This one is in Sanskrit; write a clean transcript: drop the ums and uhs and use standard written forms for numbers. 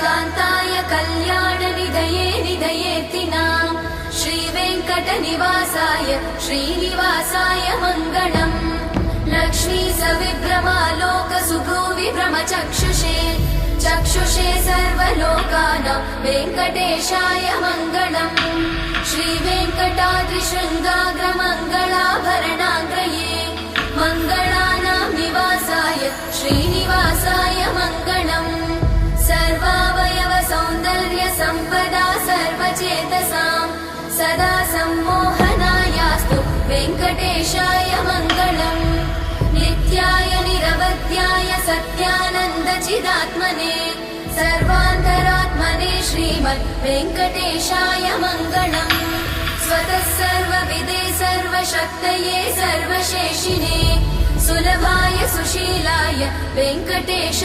कान्ताय कल्याणनिधये निधयेत्तिनां श्रीवेङ्कटनिवासाय श्रीनिवासाय मङ्गलम् लक्ष्मी सविभ्रमालोकसुभ्रूविभ्रमचक्षुषे चक्षुषे सर्वलोकानां वेङ्कटेशाय मङ्गलम् श्रीवेङ्कटाद्रिशृङ्गाग्रमङ्गलाभरणाग्रये मङ्गलानां निवासाय श्रीनिवासाय मङ्गलम् सर्वावयव सौन्दर्य सम्पदा सर्वचेतसां सदा सम्मोहनायास्तु वेङ्कटेशाय मङ्गलम् नित्याय निरवध्याय सत्यानन्दचिदात्मने सर्वान्तरात्मने श्रीमद् वेङ्कटेशाय मङ्गलम् स्वतः सर्वविदे सर्वशक्तये सर्वशेषिने सुलभाय सुशीलाय वेङ्कटेश